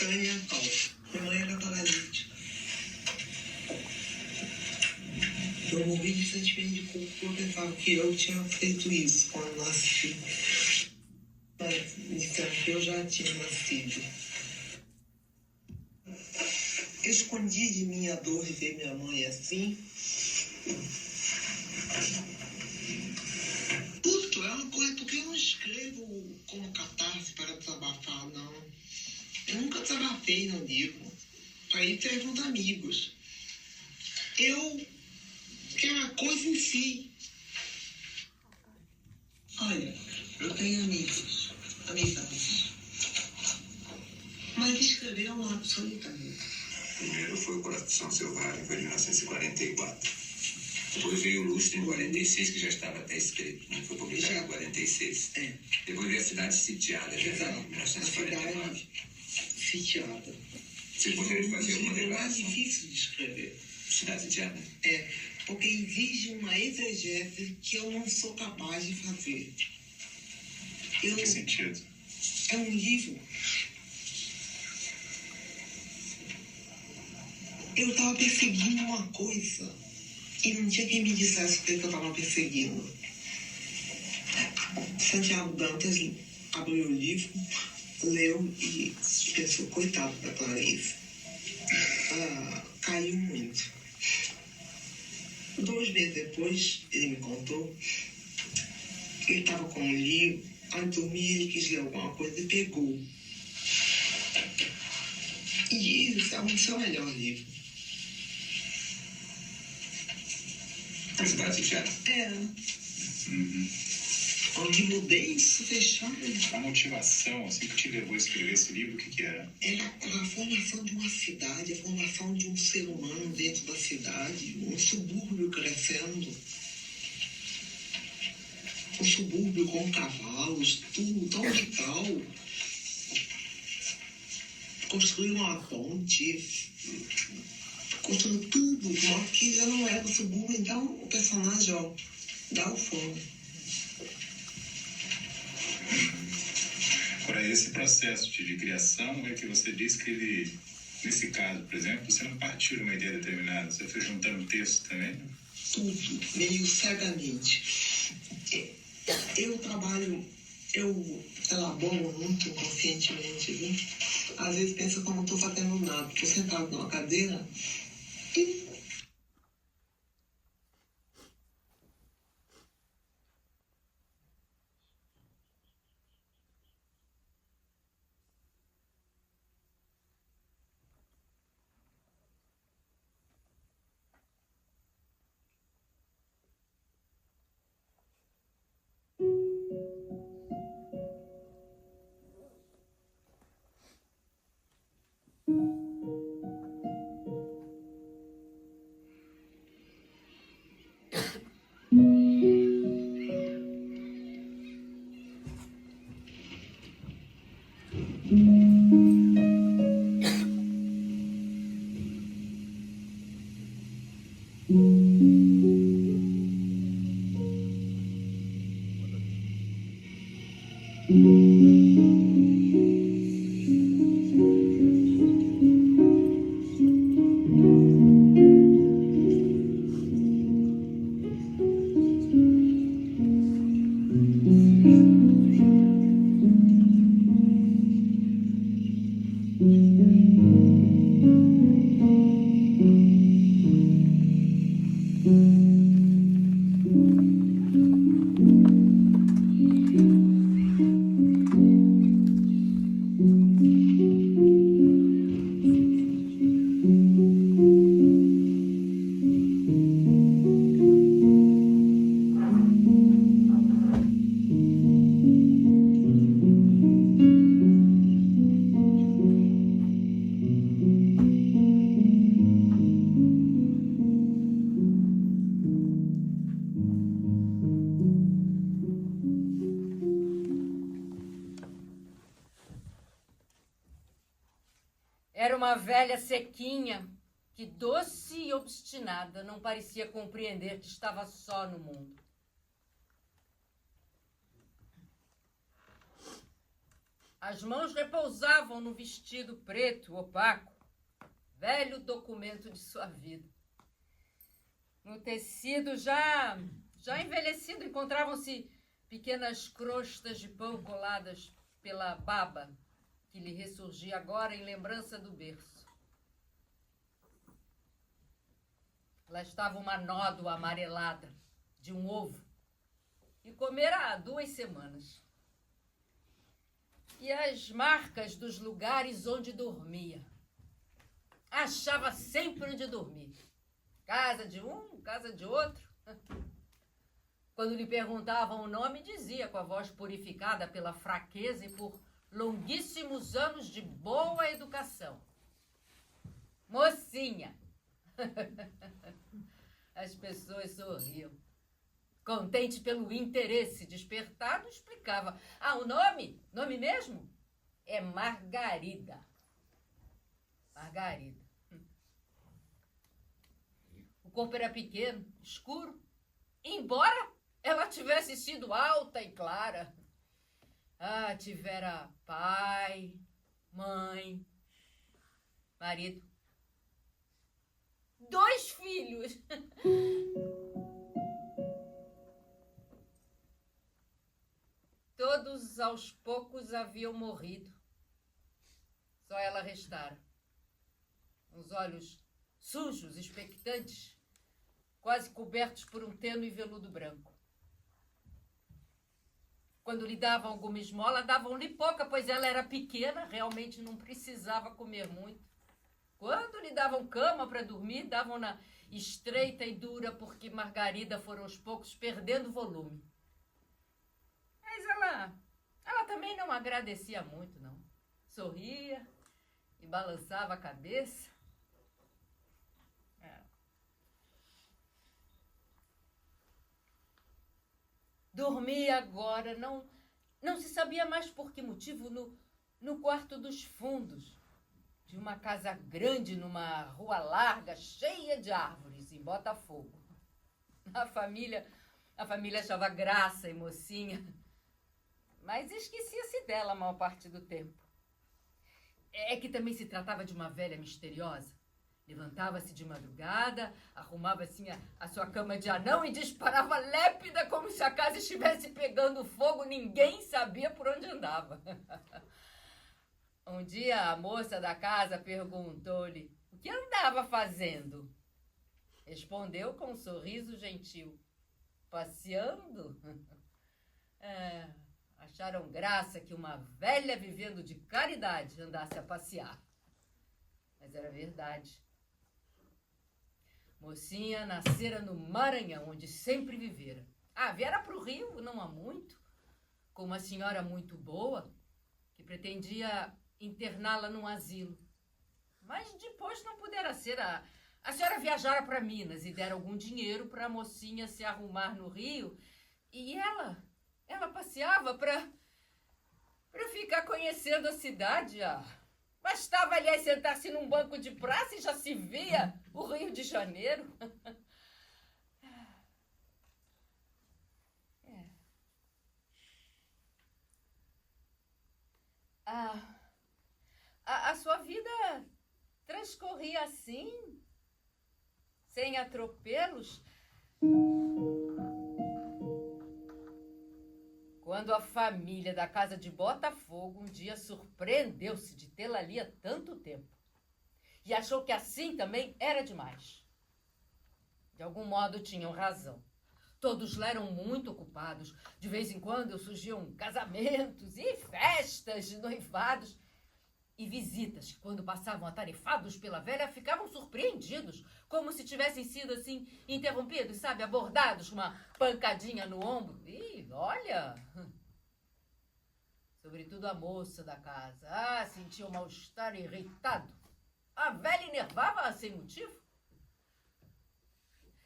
Tânia Calça. Minha mãe era paralítica. Eu morri de sentimento de culpa por pensar que eu tinha feito isso quando nasci. Mas disseram que eu já tinha nascido. Eu escondi de mim a dor de ver minha mãe assim. Puto, é uma coisa, porque eu não escrevo como catarse para desabafar, não. Eu nunca desabafei no livro. Aí pergunto amigos. Eu quero a coisa em si. Olha, eu tenho amigos. Amizades. Mas escrever é um ato solitário. Primeiro foi o Coração Selvagem, foi em 1944. Depois veio o Lustre em 46, que já estava até escrito, né? Foi publicado em 46. É. Depois veio a Cidade Sitiada, já em 1949. Sitiada. Você poderia fazer uma É mais declaração? difícil de escrever. Cidade Sitiada? É, porque exige uma exegese que eu não sou capaz de fazer. Em que sentido? É um livro. Eu estava perseguindo uma coisa e não tinha quem me dissesse o que eu estava perseguindo. Santiago Dantas abriu o livro, leu e pensou, coitado da Clarice. Caiu muito. 2 meses depois, ele me contou que ele estava com um livro, antes de dormir ele quis ler alguma coisa e pegou. E esse é o seu melhor livro. A Cidade Sitiada? É. Um livro denso, fechado. A motivação, assim, que te levou a escrever esse livro, o que era? Era a formação de uma cidade, a formação de um ser humano dentro da cidade, um subúrbio crescendo. Um subúrbio com cavalos, tudo tão legal. Construir uma ponte, construir tudo, de modo que já não era o subúrbio, então o personagem, ó, dá o fundo. Para esse processo de criação, é que você diz que ele, nesse caso, por exemplo, você não partiu de uma ideia determinada, você foi juntando texto também? Tudo, meio cegamente. Eu trabalho, eu elaboro muito inconscientemente, viu? Às vezes penso que eu não estou fazendo nada, estou sentado numa cadeira e... Era uma velha sequinha que, doce e obstinada, não parecia compreender que estava só no mundo. As mãos repousavam no vestido preto, opaco, velho documento de sua vida. No tecido já envelhecido encontravam-se pequenas crostas de pão coladas pela baba, que lhe ressurgia agora em lembrança do berço. Lá estava uma nódoa amarelada de um ovo, e comera há 2 semanas. E as marcas dos lugares onde dormia. Achava sempre onde dormir. Casa de um, casa de outro. Quando lhe perguntavam o nome, dizia com a voz purificada pela fraqueza e por longuíssimos anos de boa educação: Mocinha. As pessoas sorriam. Contente pelo interesse despertado, explicava: o nome? Nome mesmo? É Margarida. Margarida. O corpo era pequeno, escuro, embora ela tivesse sido alta e clara. Tivera pai, mãe, marido, 2 filhos. Todos aos poucos haviam morrido. Só ela restara. Os olhos sujos, expectantes, quase cobertos por um tênue veludo branco. Quando lhe davam alguma esmola, davam-lhe pouca, pois ela era pequena, realmente não precisava comer muito. Quando lhe davam cama para dormir, davam-na estreita e dura, porque Margarida fora aos poucos perdendo volume. Mas ela também não agradecia muito, não. Sorria e balançava a cabeça. Dormia agora, não se sabia mais por que motivo, no quarto dos fundos de uma casa grande numa rua larga, cheia de árvores, em Botafogo. A família achava graça e mocinha, mas esquecia-se dela a maior parte do tempo. É que também se tratava de uma velha misteriosa. Levantava-se de madrugada, arrumava assim a sua cama de anão e disparava lépida como se a casa estivesse pegando fogo. Ninguém sabia por onde andava. Um dia a moça da casa perguntou-lhe o que andava fazendo. Respondeu com um sorriso gentil: passeando. Acharam graça que uma velha vivendo de caridade andasse a passear. Mas era verdade. Mocinha nascera no Maranhão, onde sempre vivera. Viera para o Rio, não há muito, com uma senhora muito boa, que pretendia interná-la num asilo. Mas depois não pudera ser. A senhora viajara para Minas e dera algum dinheiro para a mocinha se arrumar no Rio. E ela passeava para ficar conhecendo a cidade. Bastava, aliás, sentar-se num banco de praça e já se via o Rio de Janeiro. A sua vida transcorria assim, sem atropelos, quando a família da casa de Botafogo um dia surpreendeu-se de tê-la ali há tanto tempo e achou que assim também era demais. De algum modo tinham razão. Todos lá eram muito ocupados. De vez em quando surgiam casamentos e festas de noivados e visitas que, quando passavam atarefados pela velha, ficavam surpreendidos, como se tivessem sido assim interrompidos, sabe, abordados com uma pancadinha no ombro. E olha, sobretudo a moça da casa, sentia um mal-estar irritado. A velha enervava sem motivo.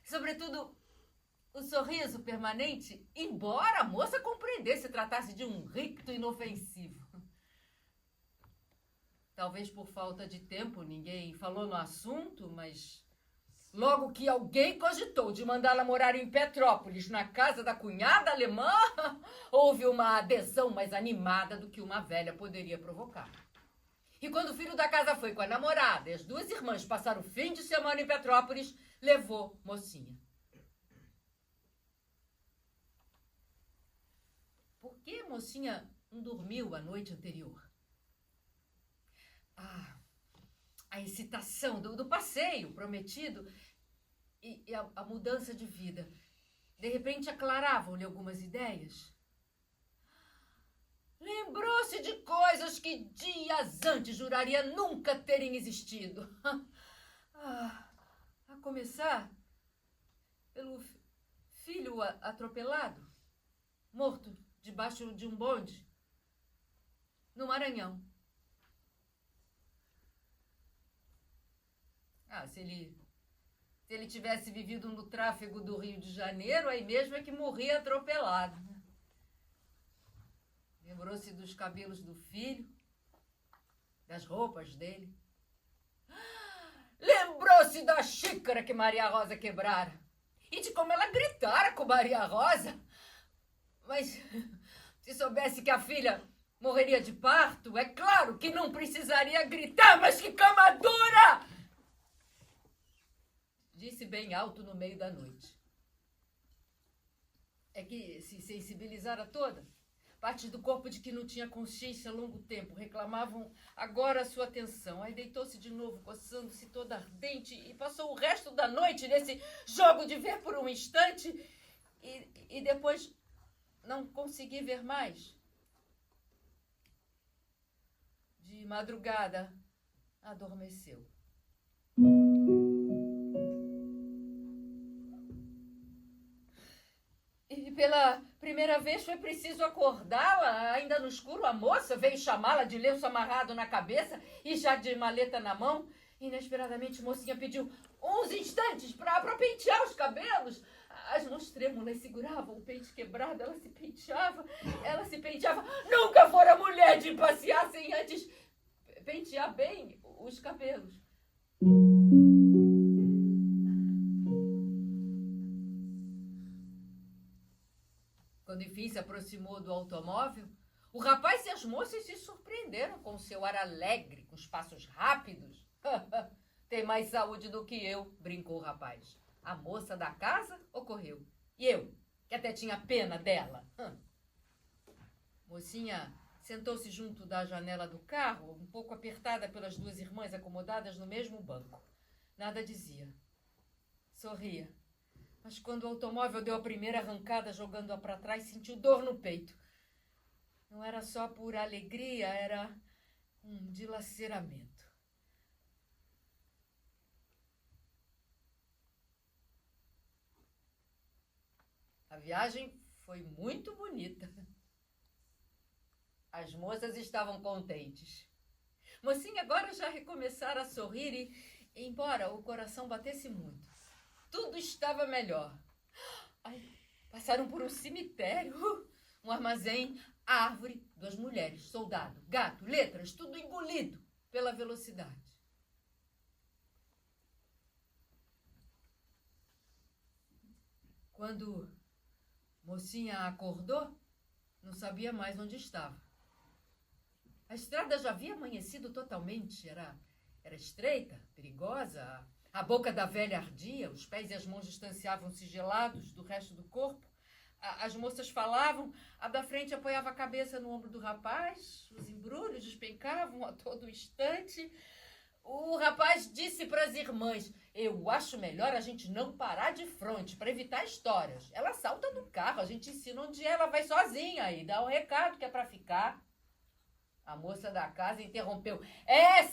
Sobretudo o sorriso permanente, embora a moça compreendesse se tratasse de um ricto inofensivo. Talvez por falta de tempo ninguém falou no assunto, mas Logo que alguém cogitou de mandá-la morar em Petrópolis, na casa da cunhada alemã, houve uma adesão mais animada do que uma velha poderia provocar. E quando o filho da casa foi com a namorada e as duas irmãs passaram o fim de semana em Petrópolis, levou Mocinha. Por que Mocinha não dormiu a noite anterior? A excitação do passeio prometido e a mudança de vida, de repente aclaravam-lhe algumas ideias. Lembrou-se de coisas que dias antes juraria nunca terem existido. A começar pelo filho atropelado, morto debaixo de um bonde, no Maranhão. Se ele tivesse vivido no tráfego do Rio de Janeiro, aí mesmo é que morria atropelado. Lembrou-se dos cabelos do filho, das roupas dele. Lembrou-se da xícara que Maria Rosa quebrara e de como ela gritara com Maria Rosa. Mas se soubesse que a filha morreria de parto, é claro que não precisaria gritar, mas que cama dura! Disse bem alto no meio da noite. É que se sensibilizara toda. Partes do corpo de que não tinha consciência há longo tempo reclamavam agora a sua atenção. Aí deitou-se de novo, coçando-se toda ardente, e passou o resto da noite nesse jogo de ver por um instante e depois não consegui ver mais. De madrugada, adormeceu. E pela primeira vez foi preciso acordá-la, ainda no escuro. A moça veio chamá-la de lenço amarrado na cabeça e já de maleta na mão. Inesperadamente, Mocinha pediu uns instantes para pentear os cabelos. As mãos trêmulas seguravam o pente quebrado, ela se penteava. Nunca fora mulher de passear sem antes pentear bem os cabelos. Quando enfim se aproximou do automóvel, o rapaz e as moças se surpreenderam com seu ar alegre, com os passos rápidos. Tem mais saúde do que eu, brincou o rapaz. A moça da casa ocorreu. E eu, que até tinha pena dela. Mocinha sentou-se junto da janela do carro, um pouco apertada pelas duas irmãs acomodadas no mesmo banco. Nada dizia. Sorria. Mas quando o automóvel deu a primeira arrancada, jogando-a para trás, sentiu dor no peito. Não era só por alegria, era um dilaceramento. A viagem foi muito bonita. As moças estavam contentes. Mocinha agora já recomeçara a sorrir e, embora o coração batesse muito, tudo estava melhor. Passaram por um cemitério, um armazém, árvore, duas mulheres, soldado, gato, letras, tudo engolido pela velocidade. Quando Mocinha acordou, não sabia mais onde estava. A estrada já havia amanhecido totalmente, era estreita, perigosa. A boca da velha ardia, os pés e as mãos distanciavam-se gelados do resto do corpo. As moças falavam, a da frente apoiava a cabeça no ombro do rapaz, os embrulhos despencavam a todo instante. O rapaz disse para as irmãs: eu acho melhor a gente não parar de frente para evitar histórias. Ela salta do carro, a gente ensina onde ela vai sozinha e dá um recado que é para ficar. A moça da casa interrompeu.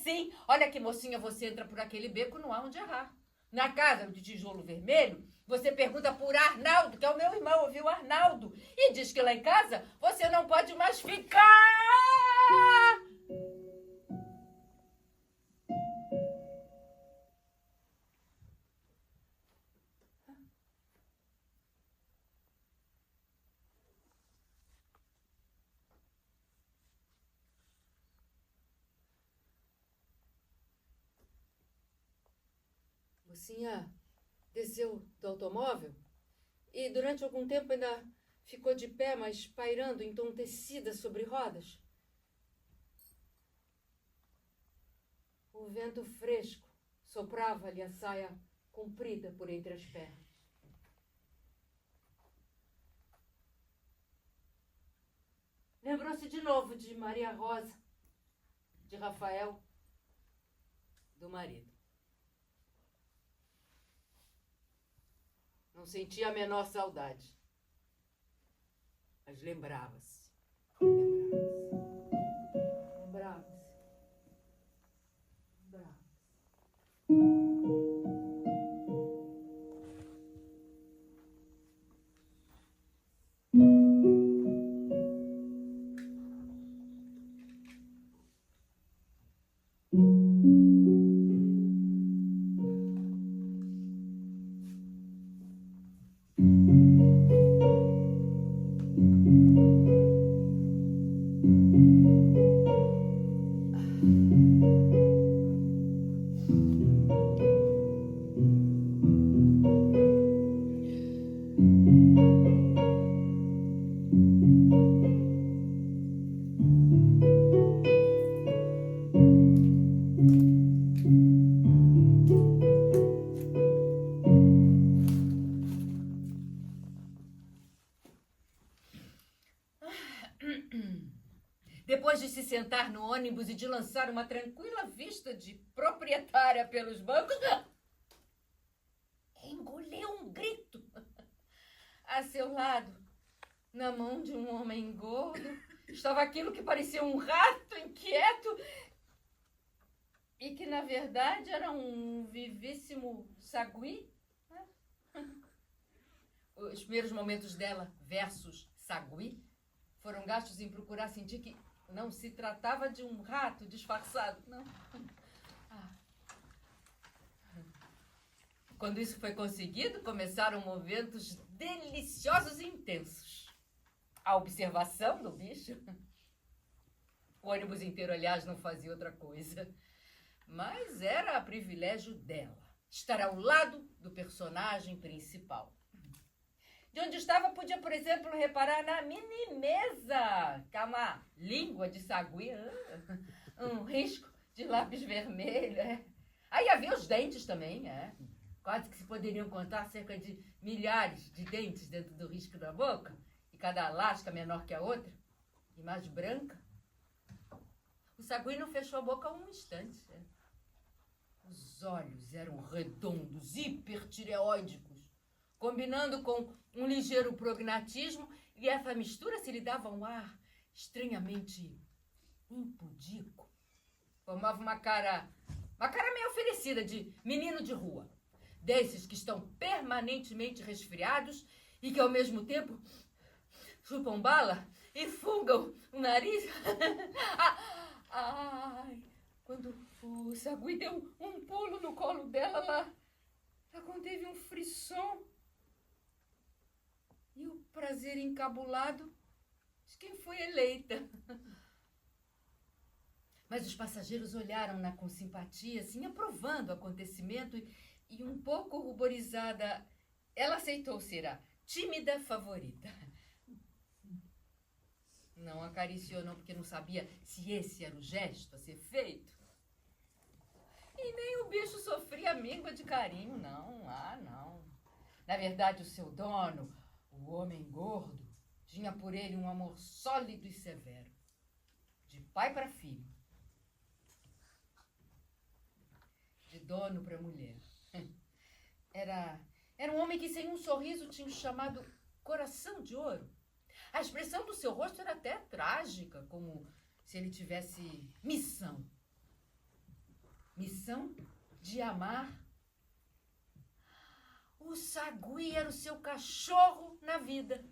Sim, olha que mocinha, você entra por aquele beco, não há onde errar. Na casa de tijolo vermelho, você pergunta por Arnaldo, que é o meu irmão, viu, Arnaldo? E diz que lá em casa você não pode mais ficar. Mocinha desceu do automóvel e durante algum tempo ainda ficou de pé, mas pairando entontecida sobre rodas. O vento fresco soprava-lhe a saia comprida por entre as pernas. Lembrou-se de novo de Maria Rosa, de Rafael, do marido. Não sentia a menor saudade, mas lembrava-se. Lembrava-se. Depois de se sentar no ônibus e de lançar uma tranquila vista de proprietária pelos bancos, engoliu um grito. A seu lado, na mão de um homem gordo, estava aquilo que parecia um rato inquieto e que, na verdade, era um vivíssimo sagui. Os primeiros momentos dela versus sagui foram gastos em procurar sentir que não se tratava de um rato disfarçado, não. Quando isso foi conseguido, começaram momentos deliciosos e intensos. A observação do bicho. O ônibus inteiro, aliás, não fazia outra coisa. Mas era privilégio dela estar ao lado do personagem principal. De onde estava, podia, por exemplo, reparar na mini mesa, que é uma língua de sagui, um risco de lápis vermelho. Aí havia os dentes também, quase que se poderiam contar cerca de milhares de dentes dentro do risco da boca, e cada lasca menor que a outra, e mais branca. O sagui não fechou a boca um instante. Os olhos eram redondos, hipertireóidicos, combinando com um ligeiro prognatismo, e essa mistura se lhe dava um ar estranhamente impudico. Formava uma cara meio oferecida de menino de rua, desses que estão permanentemente resfriados e que ao mesmo tempo chupam bala e fungam o nariz. Ai, quando o sagui deu um pulo no colo dela, ela conteve um frisson. E o prazer encabulado de quem foi eleita. Mas os passageiros olharam-na com simpatia, assim, aprovando o acontecimento, e um pouco ruborizada, ela aceitou ser a tímida favorita. Não acariciou, não, porque não sabia se esse era o gesto a ser feito. E nem o bicho sofria míngua de carinho, não. Não. Na verdade, o seu dono, o homem gordo, tinha por ele um amor sólido e severo, de pai para filho, de dono para mulher. Era um homem que, sem um sorriso, tinha chamado coração de ouro. A expressão do seu rosto era até trágica, como se ele tivesse missão. Missão de amar. O sagui era o seu cachorro na vida.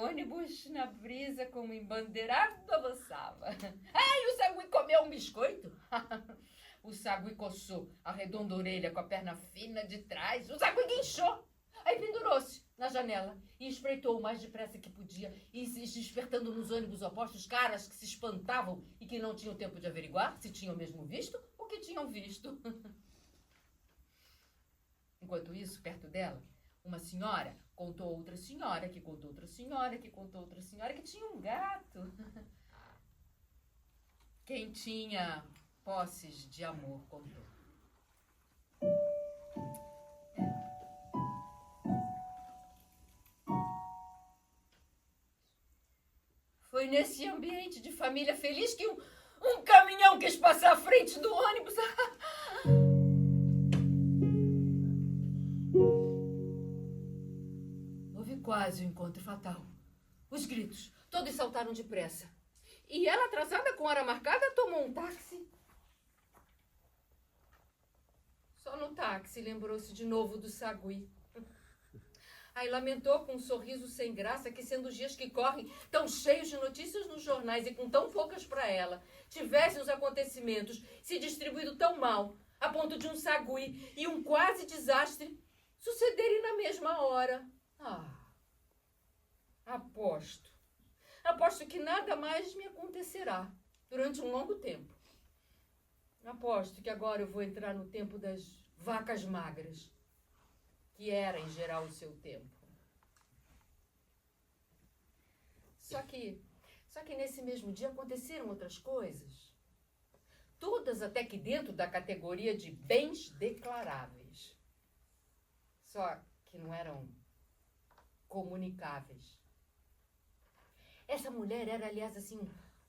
Ônibus na brisa, como embandeirado, avançava. E o sagui comeu um biscoito? O sagui coçou a redonda orelha com a perna fina de trás. O sagui guinchou. Aí pendurou-se na janela e espreitou o mais depressa que podia, e despertando nos ônibus opostos caras que se espantavam e que não tinham tempo de averiguar se tinham mesmo visto o que tinham visto. Enquanto isso, perto dela, uma senhora contou a outra senhora, que contou outra senhora, que contou outra senhora, que tinha um gato. Quem tinha posses de amor contou. Foi nesse ambiente de família feliz que um caminhão quis passar à frente do ônibus. Houve quase um encontro fatal. Os gritos, todos saltaram depressa. E ela, atrasada com hora marcada, tomou um táxi. Só no táxi lembrou-se de novo do sagui. Aí lamentou com um sorriso sem graça que, sendo os dias que correm tão cheios de notícias nos jornais e com tão poucas para ela, tivessem os acontecimentos se distribuído tão mal, a ponto de um sagui e um quase desastre sucederem na mesma hora. Aposto que nada mais me acontecerá durante um longo tempo. Aposto que agora eu vou entrar no tempo das vacas magras, que era, em geral, o seu tempo. Só que nesse mesmo dia aconteceram outras coisas. Todas até que dentro da categoria de bens declaráveis. Só que não eram comunicáveis. Essa mulher era, aliás, assim,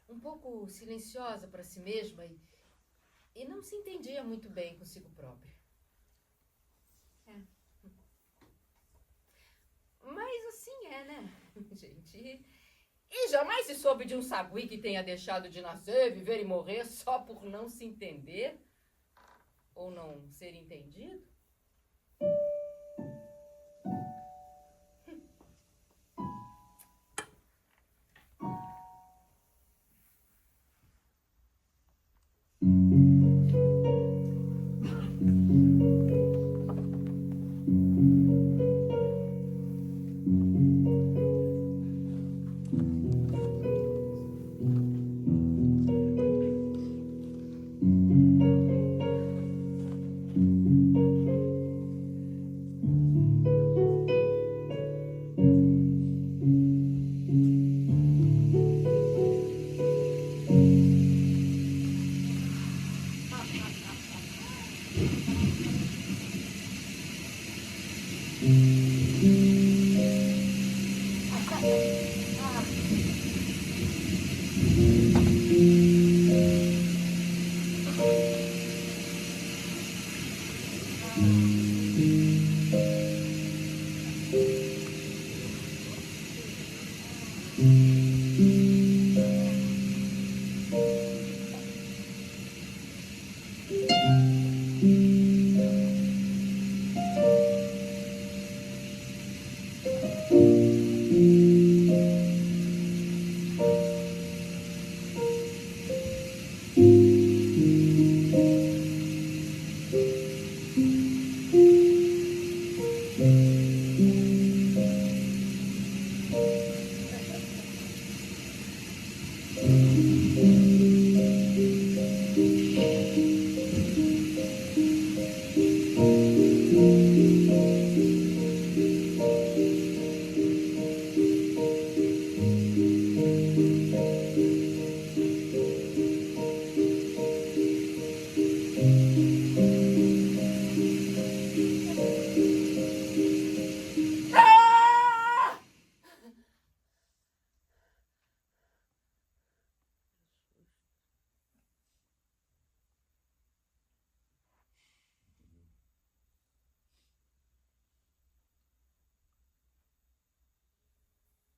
um pouco silenciosa para si mesma e não se entendia muito bem consigo própria. Mas assim é, né, gente? E jamais se soube de um sagui que tenha deixado de nascer, viver e morrer só por não se entender ou não ser entendido?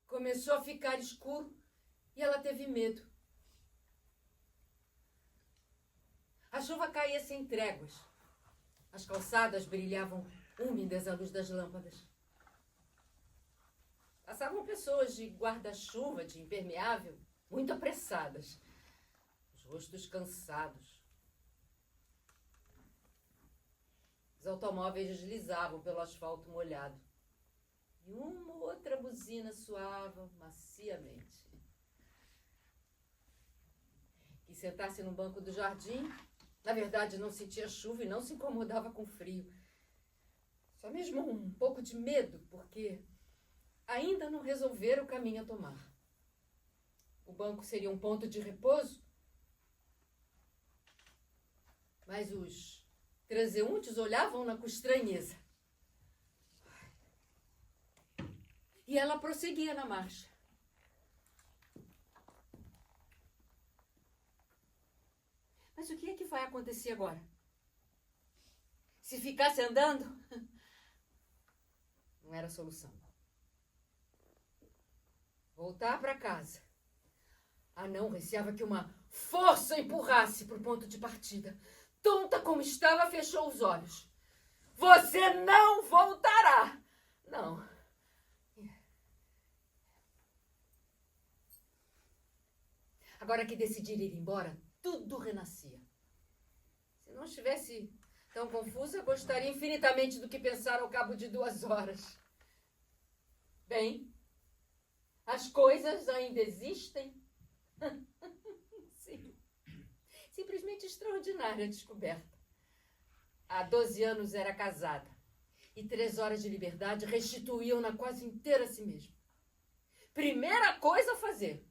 Começou a ficar escuro e ela teve medo. A chuva caía sem tréguas. As calçadas brilhavam úmidas à luz das lâmpadas. Passavam pessoas de guarda-chuva, de impermeável, muito apressadas. Os rostos cansados. Os automóveis deslizavam pelo asfalto molhado. E uma ou outra buzina soava maciamente. Quis sentar-se num banco do jardim. Na verdade, não sentia chuva e não se incomodava com frio. Só mesmo um pouco de medo, porque ainda não resolveram o caminho a tomar. O banco seria um ponto de repouso, mas os transeuntes olhavam-na com estranheza. E ela prosseguia na marcha. Mas o que é que vai acontecer agora? Se ficasse andando, não era solução. Voltar para casa. A não receava que uma força empurrasse para o ponto de partida. Tonta como estava, fechou os olhos. Você não voltará! Não. Agora que decidir ir embora, tudo renascia. Se não estivesse tão confusa, gostaria infinitamente do que pensar ao cabo de 2 horas. Bem, as coisas ainda existem. Sim. Simplesmente extraordinária a descoberta. Há 12 anos era casada. E 3 horas de liberdade restituíam-na quase inteira a si mesma. Primeira coisa a fazer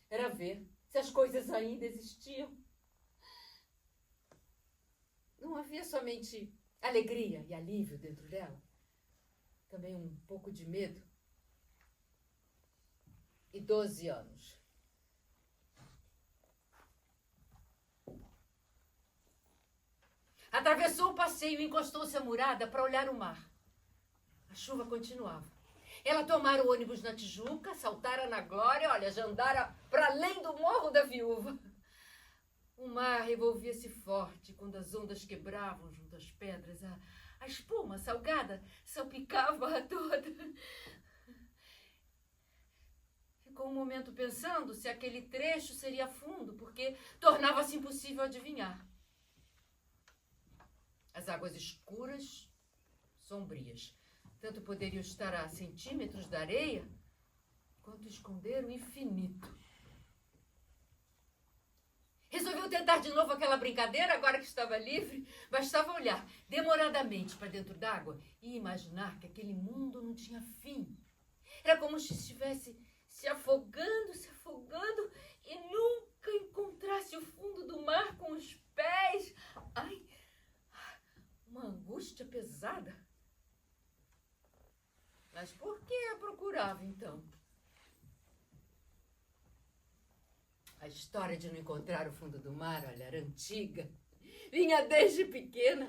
era ver se as coisas ainda existiam. Não havia somente alegria e alívio dentro dela. Também um pouco de medo. E 12 anos. Atravessou o passeio e encostou-se à murada para olhar o mar. A chuva continuava. Ela tomara o ônibus na Tijuca, saltara na Glória, olha, já andara para além do Morro da Viúva. O mar revolvia-se forte quando as ondas quebravam junto às pedras. A espuma salgada salpicava-a toda. Ficou um momento pensando se aquele trecho seria fundo, porque tornava-se impossível adivinhar. As águas escuras, sombrias, tanto poderiam estar a centímetros da areia, quanto esconder o infinito. Resolveu tentar de novo aquela brincadeira, agora que estava livre. Bastava olhar demoradamente para dentro d'água e imaginar que aquele mundo não tinha fim. Era como se estivesse se afogando e nunca encontrasse o fundo do mar com os pés. Ai, uma angústia pesada. Mas por que a procurava, então? A história de não encontrar o fundo do mar, olha, era antiga. Vinha desde pequena.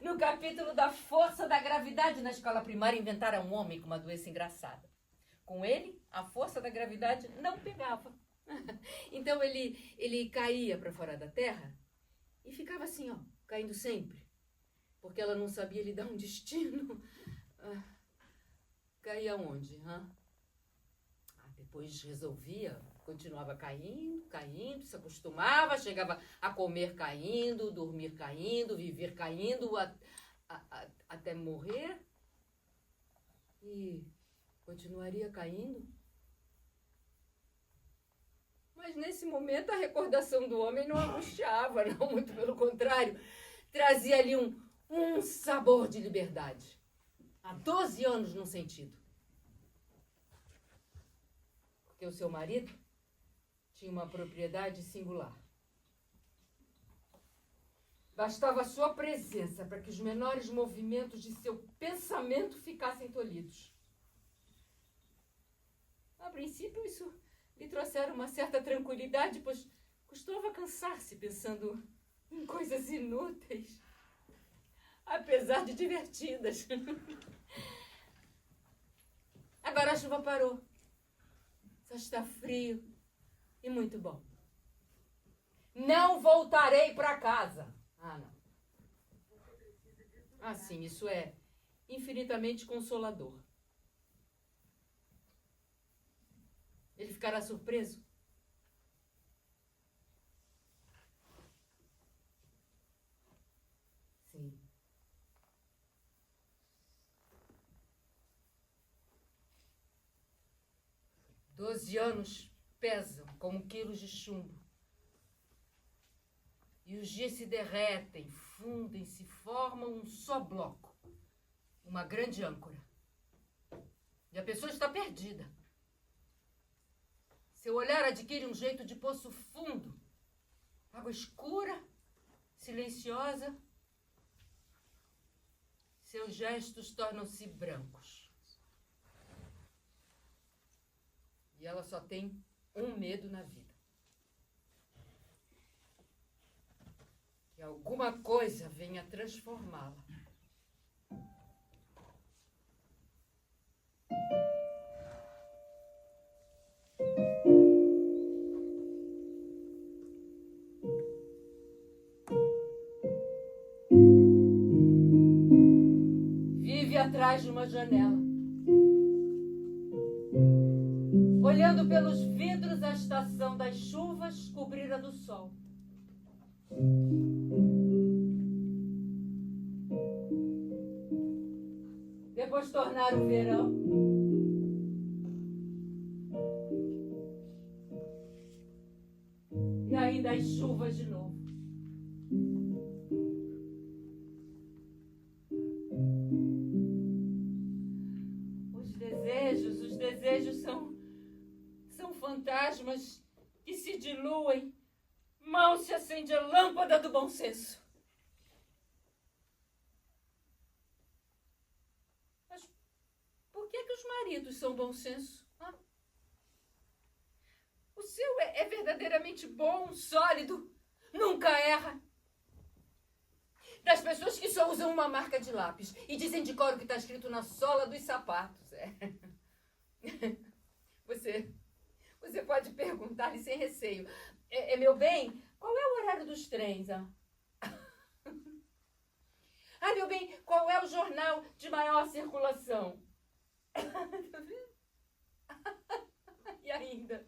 No capítulo da força da gravidade na escola primária, inventaram um homem com uma doença engraçada. Com ele, a força da gravidade não pegava. Então ele caía para fora da terra e ficava assim, ó, caindo sempre. Porque ela não sabia lhe dar um destino. Caía onde? Depois resolvia, continuava caindo, se acostumava, chegava a comer caindo, dormir caindo, viver caindo, até morrer. E continuaria caindo. Mas nesse momento a recordação do homem não angustiava, não, muito pelo contrário. Trazia ali um sabor de liberdade. Há 12 anos num sentido. Porque o seu marido tinha uma propriedade singular. Bastava a sua presença para que os menores movimentos de seu pensamento ficassem tolhidos. A princípio, isso lhe trouxera uma certa tranquilidade, pois costumava cansar-se pensando em coisas inúteis, apesar de divertidas. Agora a chuva parou. Só está frio e muito bom. Não voltarei para casa. Não. Sim, isso é infinitamente consolador. Ele ficará surpreso? Sim. Doze anos pesam como quilos de chumbo. E os dias se derretem, fundem-se, formam um só bloco. uma grande âncora. E a pessoa está perdida. Seu olhar adquire um jeito de poço fundo. Água escura, silenciosa. Seus gestos tornam-se brancos. E ela só tem um medo na vida. Que alguma coisa venha transformá-la. Vive atrás de uma janela, olhando pelos vidros a estação das chuvas cobrida do sol. Depois tornar o verão. E ainda as chuvas de novo. Os desejos são fantasmas que se diluem. Mal se acende a lâmpada do bom senso. Mas por que os maridos são bom senso? O seu é verdadeiramente bom, sólido, nunca erra. Das pessoas que só usam uma marca de lápis e dizem de cor o que está escrito na sola dos sapatos. Você pode perguntar-lhe sem receio. Meu bem, qual é o horário dos trens? Meu bem, qual é o jornal de maior circulação? E ainda,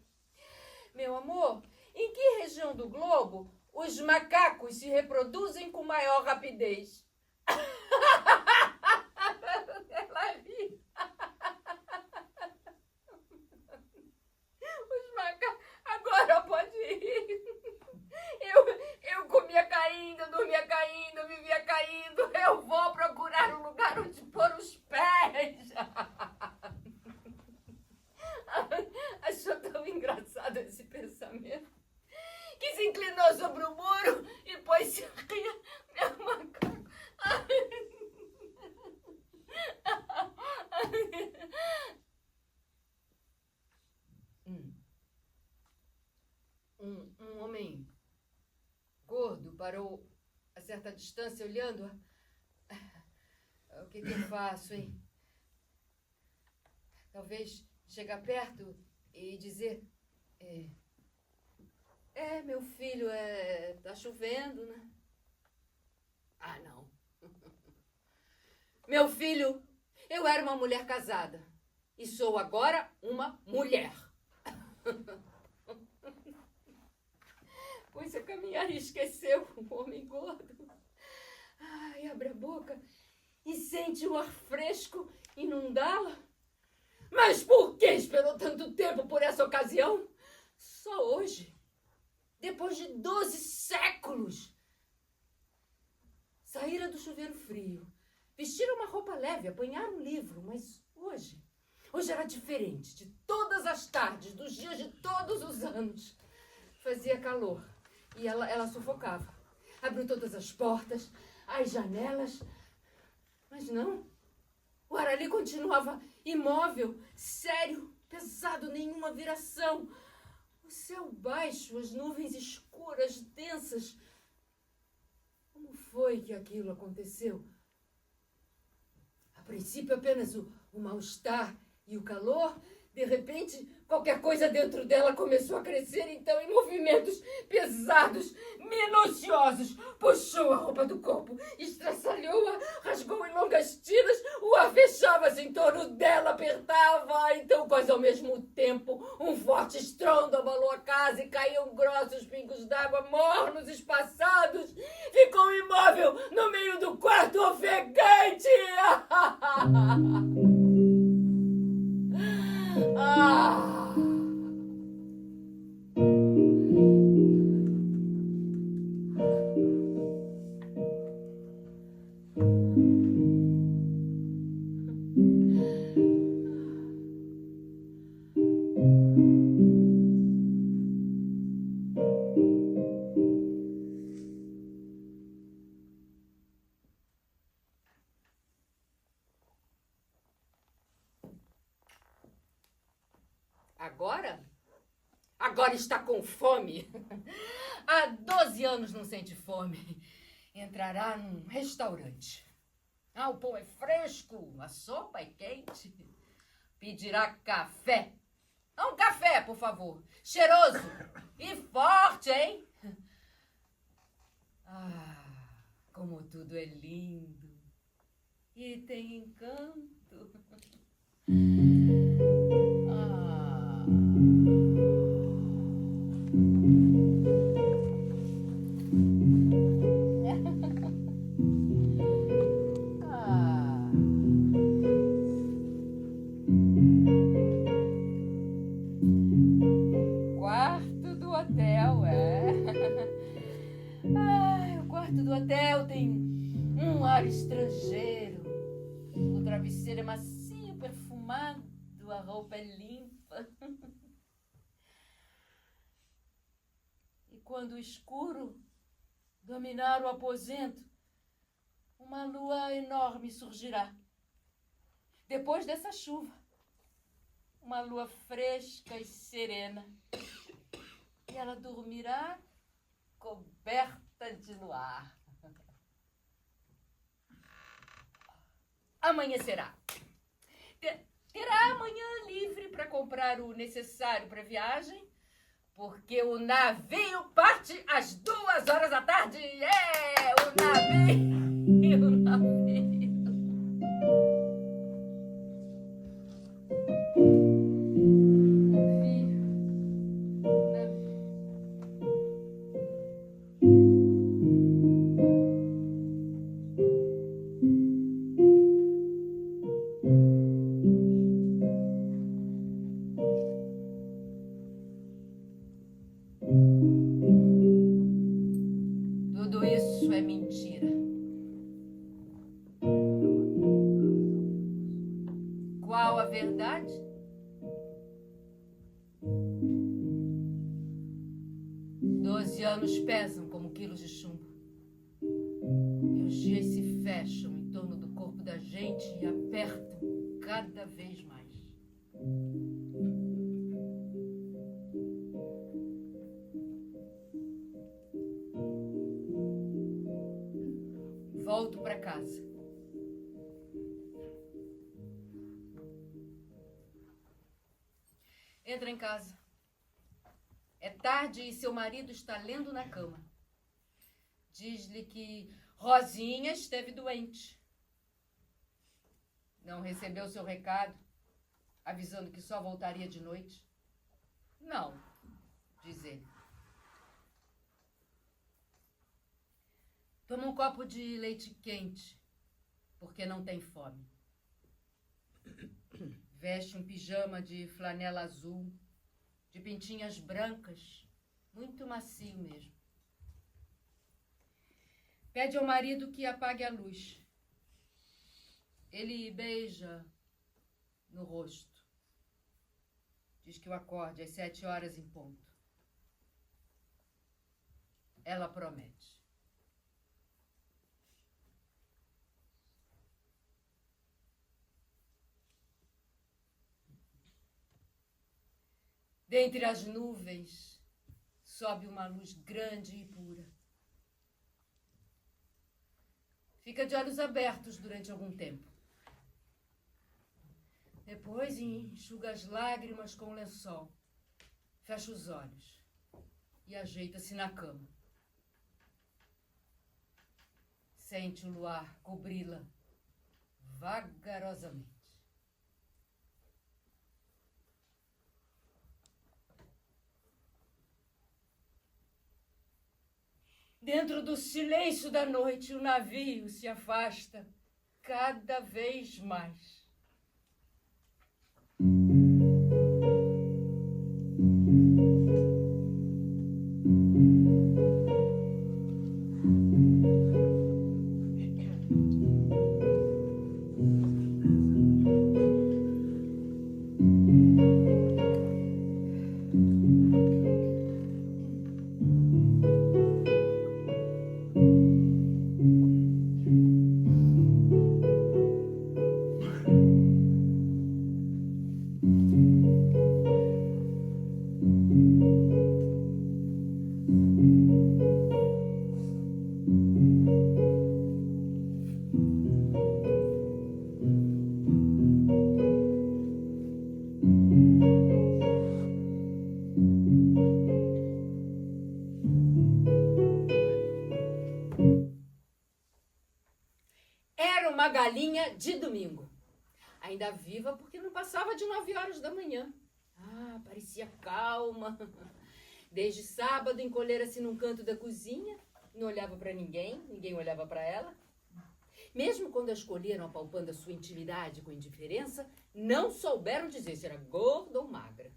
meu amor, em que região do globo os macacos se reproduzem com maior rapidez? Ela ri. Os macacos... Agora pode rir. Eu comia caindo, dormia caindo, vivia caindo. Eu vou procurar um lugar onde pôr os pés. Achou tão engraçado esse pensamento que se inclinou sobre o muro e pôs-se a rir. Meu macaco. Um homem gordo parou a certa distância olhando. O que eu faço, hein? Talvez chegar perto e dizer... meu filho, tá chovendo, né? Não. Meu filho, eu era uma mulher casada e sou agora uma mulher. Pois a caminhar e esqueceu o homem gordo. Abre a boca e sente o ar fresco inundá-la. Mas por que esperou tanto tempo por essa ocasião? Só hoje, depois de 12 séculos, saíra do chuveiro frio, vestira uma roupa leve, apanhar um livro, mas hoje era diferente. De todas as tardes, dos dias de todos os anos, fazia calor e ela sufocava. Abriu todas as portas, as janelas, mas não. O ar ali continuava imóvel, sério, pesado, nenhuma viração. O céu baixo, as nuvens escuras, densas. Como foi que aquilo aconteceu? A princípio, apenas o mal-estar e o calor. De repente, qualquer coisa dentro dela começou a crescer, então, em movimentos pesados, minuciosos. Puxou a roupa do corpo, estraçalhou-a, rasgou em longas tiras, o ar fechava-se em torno dela, apertava. Então, quase ao mesmo tempo, um forte estrondo abalou a casa e caíam grossos pingos d'água, mornos, espaçados. Ficou imóvel no meio do quarto, ofegante. Agora? Agora está com fome. Há 12 anos não sente fome. Entrará num restaurante. O pão é fresco, a sopa é quente. Pedirá café. Um café, por favor. Cheiroso e forte, hein? Como tudo é lindo. E tem encanto. Quarto do hotel, o quarto do hotel tem um ar estrangeiro. O travesseiro é macio, perfumado, a roupa é limpa. E quando o escuro dominar o aposento, uma lua enorme surgirá. Depois dessa chuva, uma lua fresca e serena. E ela dormirá coberta de luar. Amanhecerá. Terá amanhã livre para comprar o necessário para a viagem, porque o navio parte às 2h da tarde. O navio, o navio. Tudo isso é mentira. Qual a verdade? Doze anos pesam como quilos de chumbo. E os dias se fecham em torno do corpo da gente e apertam cada vez mais. Volto para casa. Entra em casa. É tarde e seu marido está lendo na cama. Diz-lhe que Rosinha esteve doente. Não recebeu seu recado, avisando que só voltaria de noite? Não, diz ele. Toma um copo de leite quente, porque não tem fome. Veste um pijama de flanela azul, de pintinhas brancas, muito macio mesmo. Pede ao marido que apague a luz. Ele beija no rosto. Diz que o acorde às 7h em ponto. Ela promete. Dentre as nuvens, sobe uma luz grande e pura. Fica de olhos abertos durante algum tempo. Depois enxuga as lágrimas com o lençol. Fecha os olhos e ajeita-se na cama. Sente o luar cobri-la vagarosamente. Dentro do silêncio da noite, o navio se afasta cada vez mais. uma galinha de domingo. Ainda viva porque não passava de 9 horas da manhã. Ah, parecia calma. Desde sábado encolhera-se num canto da cozinha, não olhava para ninguém, ninguém olhava para ela. Mesmo quando a escolheram apalpando a sua intimidade com indiferença, não souberam dizer se era gorda ou magra.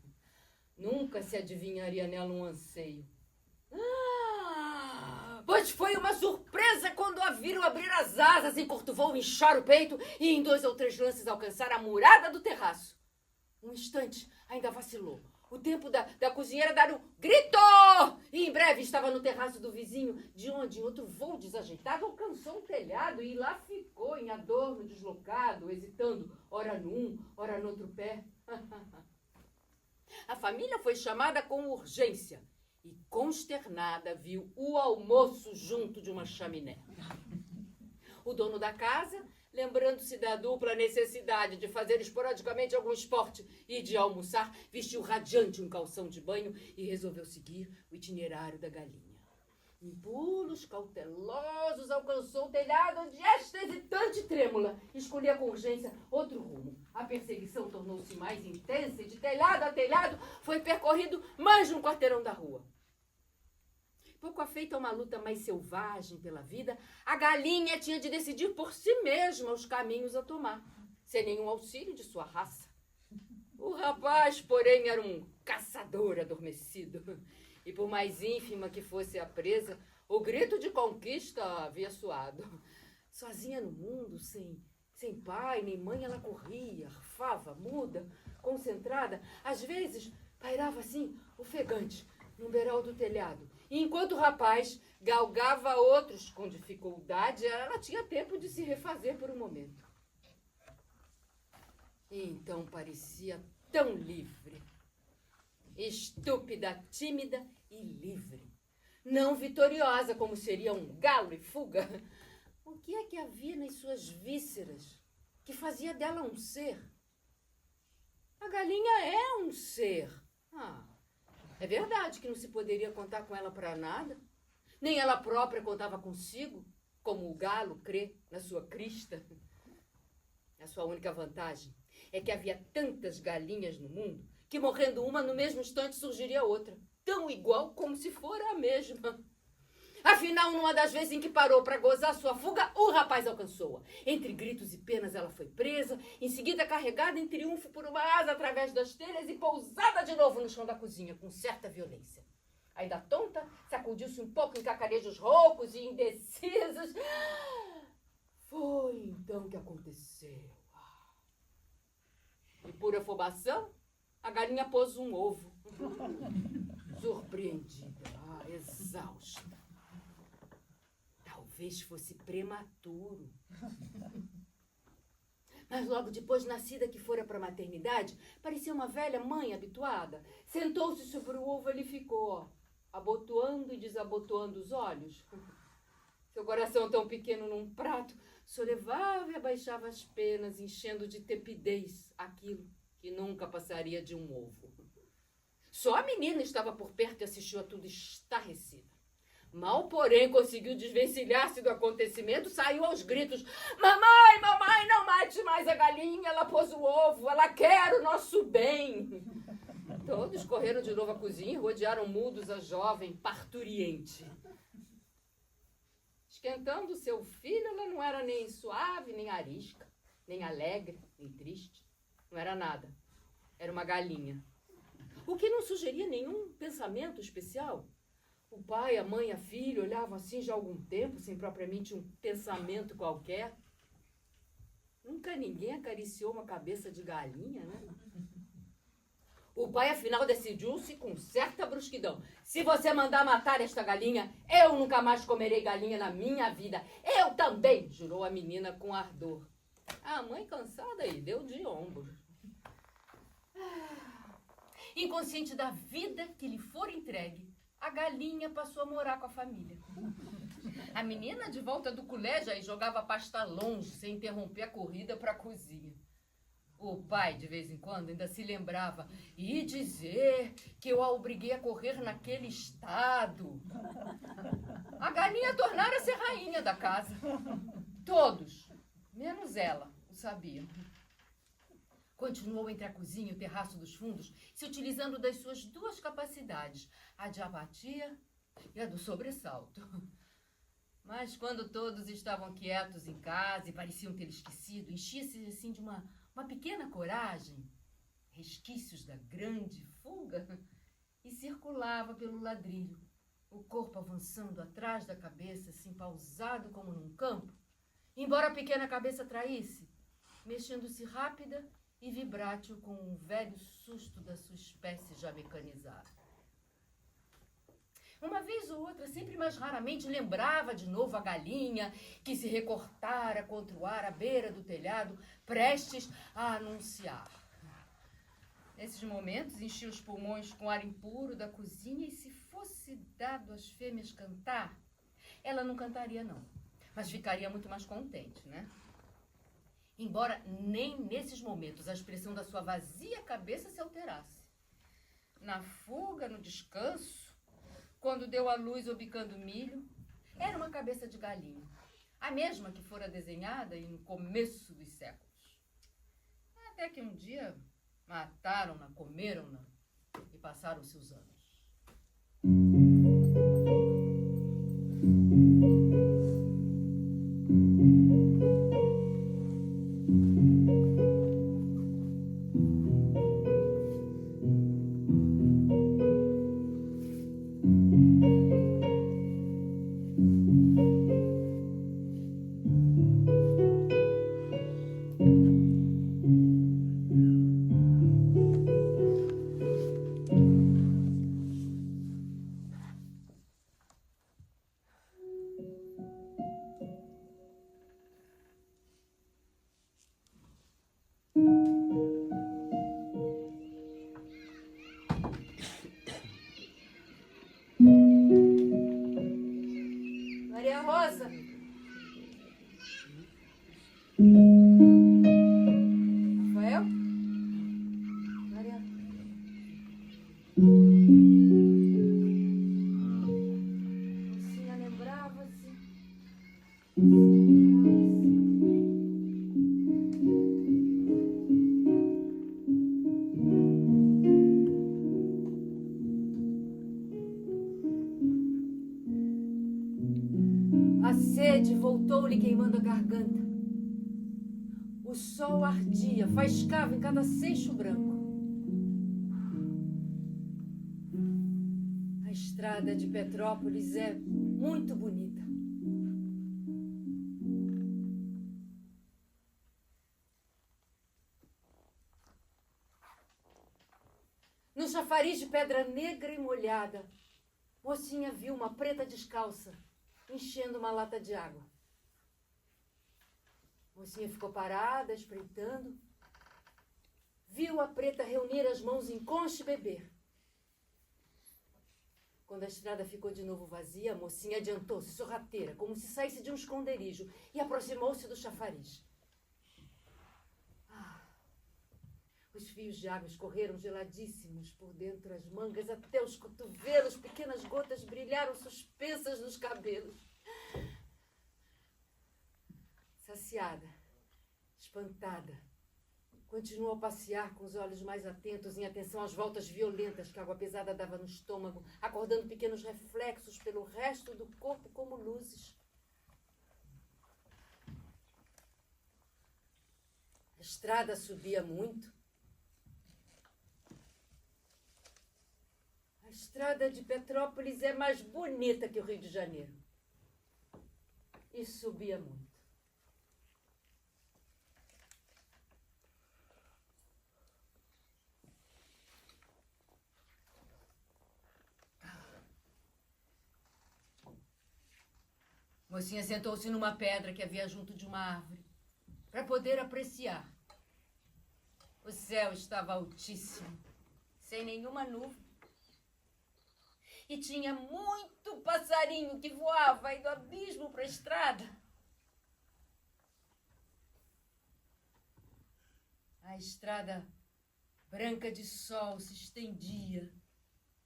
Nunca se adivinharia nela um anseio. Pois foi uma surpresa quando a viram abrir as asas, encurtou, inchar o peito e em 2 ou 3 lances alcançar a murada do terraço. Um instante, ainda vacilou. O tempo da cozinheira dar um grito! E em breve estava no terraço do vizinho, de onde, em outro voo desajeitado, alcançou o telhado e lá ficou em adorno deslocado, hesitando, ora num, ora no outro pé. A família foi chamada com urgência e, consternada, viu o almoço junto de uma chaminé. O dono da casa, lembrando-se da dupla necessidade de fazer esporadicamente algum esporte e de almoçar, vestiu radiante um calção de banho e resolveu seguir o itinerário da galinha. Em pulos cautelosos, alcançou o telhado onde esta hesitante e trêmula escolhia com urgência outro rumo. A perseguição tornou-se mais intensa e de telhado a telhado foi percorrido mais de um quarteirão da rua. Pouco afeita a uma luta mais selvagem pela vida, a galinha tinha de decidir por si mesma os caminhos a tomar, sem nenhum auxílio de sua raça. O rapaz, porém, era um caçador adormecido, e por mais ínfima que fosse a presa, o grito de conquista havia soado. Sozinha no mundo, sem pai nem mãe, ela corria, arfava, muda, concentrada. Às vezes, pairava assim, ofegante, no beiral do telhado. E enquanto o rapaz galgava outros com dificuldade, ela tinha tempo de se refazer por um momento. E então parecia tão livre. Estúpida, tímida e livre. Não vitoriosa como seria um galo em fuga. O que é que havia nas suas vísceras que fazia dela um ser? A galinha é um ser. É verdade que não se poderia contar com ela para nada. Nem ela própria contava consigo, como o galo crê na sua crista. A sua única vantagem é que havia tantas galinhas no mundo que, morrendo uma, no mesmo instante surgiria outra, tão igual como se fora a mesma. Afinal, numa das vezes em que parou para gozar sua fuga, o rapaz alcançou-a. Entre gritos e penas, ela foi presa, em seguida carregada em triunfo por uma asa através das telhas e pousada de novo no chão da cozinha, com certa violência. Ainda tonta, sacudiu-se um pouco em cacarejos roucos e indecisos. Foi então que aconteceu. E por afobação, a galinha pôs um ovo. Surpreendida, exausta. Talvez fosse prematuro. Mas logo depois, nascida que fora para a maternidade, parecia uma velha mãe habituada. Sentou-se sobre o ovo e ele ficou, abotoando e desabotoando os olhos. Seu coração tão pequeno num prato, solevava e abaixava as penas, enchendo de tepidez aquilo que nunca passaria de um ovo. Só a menina estava por perto e assistiu a tudo estarrecida. Mal, porém, conseguiu desvencilhar-se do acontecimento, saiu aos gritos. Mamãe, mamãe, não mate mais a galinha, ela pôs o ovo, ela quer o nosso bem. Todos correram de novo à cozinha e rodearam mudos a jovem parturiente. Esquentando seu filho, ela não era nem suave, nem arisca, nem alegre, nem triste. Não era nada. Era uma galinha. O que não sugeria nenhum pensamento especial. O pai, a mãe e a filha olhavam assim já há algum tempo, sem propriamente um pensamento qualquer. Nunca ninguém acariciou uma cabeça de galinha, né? O pai, afinal, decidiu-se com certa brusquidão. Se você mandar matar esta galinha, eu nunca mais comerei galinha na minha vida. Eu também, jurou a menina com ardor. A mãe, cansada, aí deu de ombros. Inconsciente da vida que lhe for entregue, a galinha passou a morar com a família. A menina, de volta do colégio, aí jogava pasta longe, sem interromper a corrida para a cozinha. O pai, de vez em quando, ainda se lembrava. E dizer que eu a obriguei a correr naquele estado. A galinha tornara-se rainha da casa. Todos, Menos ela o sabia. Continuou entre a cozinha e o terraço dos fundos, se utilizando das suas duas capacidades, a de apatia e a do sobressalto. Mas quando todos estavam quietos em casa e pareciam ter esquecido, enchia-se assim de uma pequena coragem, resquícios da grande fuga, e circulava pelo ladrilho, o corpo avançando atrás da cabeça, assim pausado como num campo, embora a pequena cabeça traísse, mexendo-se rápida e vibrátil com um velho susto da sua espécie já mecanizada. Uma vez ou outra, sempre mais raramente, lembrava de novo a galinha que se recortara contra o ar à beira do telhado, prestes a anunciar. Nesses momentos, enchia os pulmões com ar impuro da cozinha e, se fosse dado às fêmeas cantar, ela não cantaria não, mas ficaria muito mais contente, né? Embora nem nesses momentos a expressão da sua vazia cabeça se alterasse. Na fuga, no descanso, quando deu à luz obicando milho, era uma cabeça de galinha, a mesma que fora desenhada no começo dos séculos. Até que um dia mataram-na, comeram-na e passaram-se os anos. Maria Rosa! Rafael? Maria... Mocinha lembrava-se... A sede voltou-lhe queimando a garganta. O sol ardia, faiscava em cada seixo branco. A estrada de Petrópolis é muito bonita. No chafariz de pedra negra e molhada, mocinha viu uma preta descalça enchendo uma lata de água. Mocinha ficou parada, espreitando. Viu a preta reunir as mãos em concha e beber. Quando a estrada ficou de novo vazia, a mocinha adiantou-se, sorrateira, como se saísse de um esconderijo, e aproximou-se do chafariz. Os fios de água escorreram geladíssimos por dentro das mangas até os cotovelos. Pequenas gotas brilharam suspensas nos cabelos. Saciada, espantada, continuou a passear com os olhos mais atentos em atenção às voltas violentas que a água pesada dava no estômago, acordando pequenos reflexos pelo resto do corpo como luzes. A estrada subia muito. A estrada de Petrópolis é mais bonita que o Rio de Janeiro. E subia muito. Mocinha sentou-se numa pedra que havia junto de uma árvore para poder apreciar. O céu estava altíssimo, sem nenhuma nuvem. E tinha muito passarinho que voava aí do abismo para a estrada. A estrada branca de sol se estendia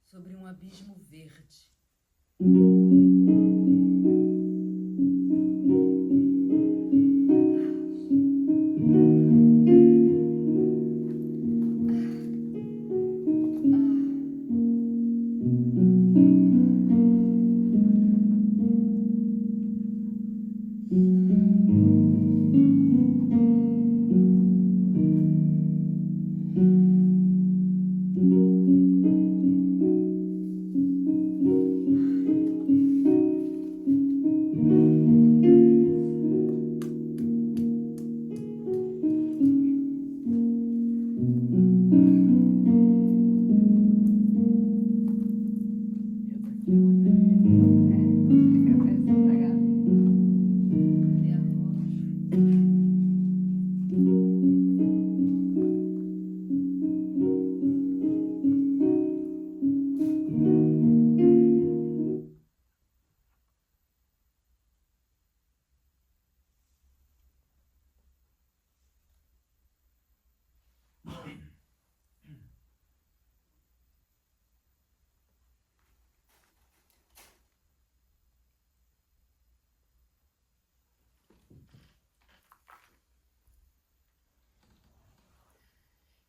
sobre um abismo verde.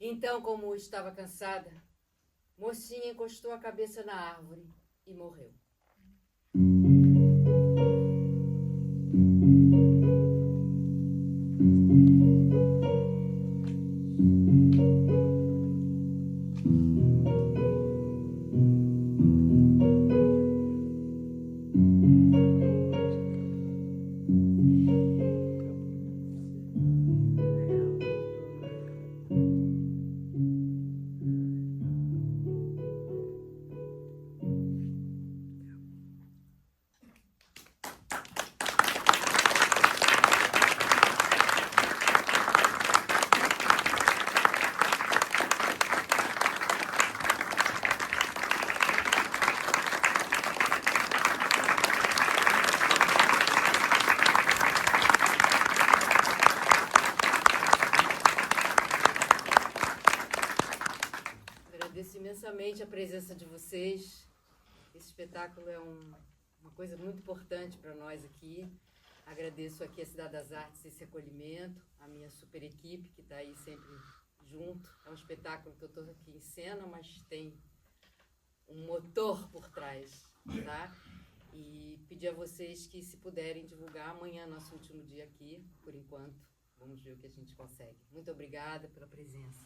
Então, como estava cansada, mocinha encostou a cabeça na árvore e morreu. Agradeço imensamente a presença de vocês. Esse espetáculo é uma coisa muito importante para nós aqui. Agradeço aqui a Cidade das Artes esse acolhimento, a minha super equipe que está aí sempre junto. É um espetáculo que eu estou aqui em cena, mas tem um motor por trás, tá? E pedir a vocês que, se puderem, divulgar amanhã, nosso último dia aqui, por enquanto. Vamos ver o que a gente consegue. Muito obrigada pela presença.